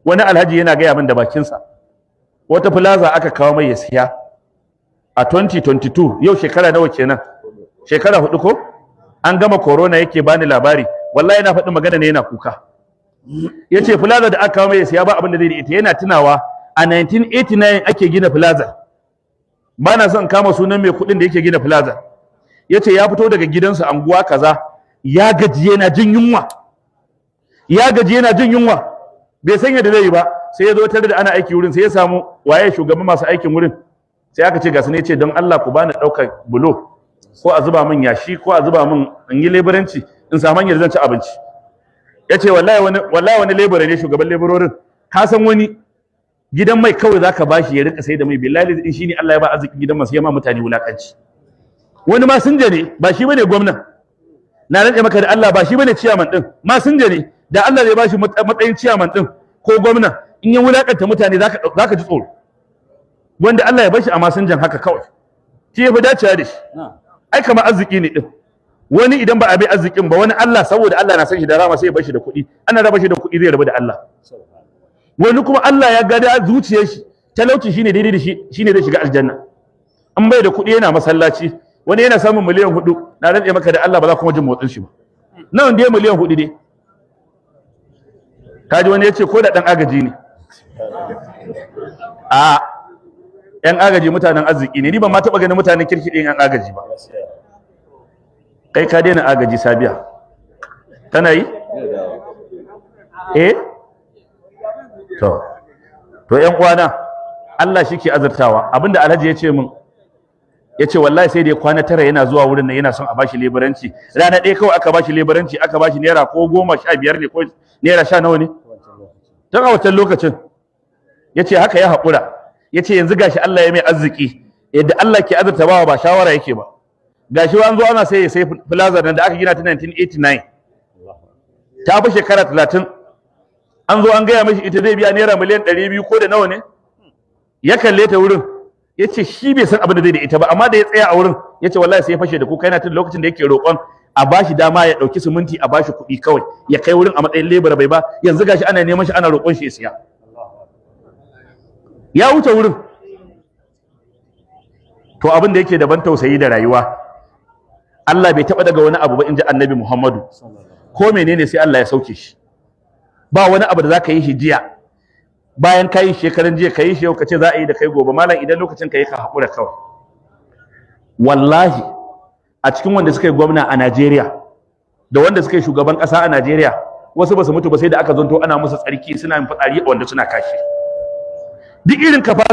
wani alhaji yana gaya min da bakinsa wata plaza aka kawo mai ya siya a 2022 yau shekara nawa kenan shekara 4 ko an gama corona yake bani labari wallahi yana faɗin magana ne yana kuka yace plaza da aka kawo mai ya siya ba abin da zai da ita yana tunawa a 1989 ake gina plaza ba na son kama sunan mai kuɗin da yake gina plaza yace ya fito daga gidansa anguwa kaza ya gaji yana jin yunwa bai san yadda zai yi ba sai ya zo tare da ana aiki wurin sai ya samu waye shugaban masu aikin wurin sai aka ce ga su ne ce don Allah ku bani ɗaukar bulo ko a zuba min yashi ko a zuba min in yi leburanci in samu hanyar zan ci abinci ya ce wallahi wani lebura ne shugaban leburorin ka san wani gidan mai kawai zaka bashi ya rika sai da mai billahi in shine Allah ya ba arziki gidan masu yama mutane wulakanci wani masinja ne ba shi bane gwamnan na rantsa maka da Allah ba shi bane ciyaman din masinja ne da Allah zai bashi matsayin ciyaman din ko gwamna in ya wulakanta mutane zaka ji tsoro wanda Allah ya bashi a masinjan haka kawai shi ya fi dacewa da shi ai kamar arziki ne din wani idan ba a bai arzikin ba wani Allah saboda Allah na san shi da rama sai ya bashi da kuɗi ana raba shi da kuɗi zai rabu da Allah wani kuma Allah ya gada zuciyar shi talauci shine daidai da shi shine zai shiga aljanna an bai da kuɗi yana masallaci wani yana samun miliyan 4 na rantsa maka da Allah ba za kuma jin motsin shi ba nan dai miliyan 4 dai kaji wani yace ko da dan agaji ne a yan agaji mutanen arziki ne ni ban ma taba ganin mutanen kirki din yan agaji ba kai ka daina agaji Sabiya tana yi to yan uwana Allah shike azurtawa abinda Alhaji ya ce min yace wallahi sai da ya kwana 9 yana zuwa wurin nan yana son a bashi leburanci rana ɗaya kawai aka bashi leburanci aka bashi naira ko 10 ne ko naira 10 nawa ne tun a wancan lokacin yace haka ya haƙura yace yanzu gashi Allah ya mai arziki yadda Allah ke azurta bawa ba shawara yake ba gashi an zo ana sai plaza nan da aka gina ta 1989 ta fi shekara 30 an zo an gaya mashi ita zai biya naira miliyan 200 ko da nawa ne ya kalle ta wurin yace shi bai san abin da zai da ita ba amma da ya tsaya a wurin yace wallahi sai ya fashe da kuka yana tun lokacin da yake roƙon a bashi dama ya dauki siminti a bashi kuɗi kawai ya kai wurin a matsayin lebura bai ba yanzu gashi ana neman shi ana roƙon shi ya siya ya wuce wurin to abin da yake daban tausayi da rayuwa Allah bai taba daga wani abu ba inji Annabi Muhammadu ko menene sai Allah ya sauke shi ba wani abu da zaka yi shi jiya bayan kai shekaran jiya kai shi yau kace za a yi da kai gobe malam idan lokacin kai ka hakura kawai wallahi a cikin wanda suka yi gwamna a Najeriya da wanda suka yi shugaban kasa a Najeriya wasu ba su mutu ba sai da aka zonto ana musu tsarki suna yin fitsari wanda suna kashi duk irin kafa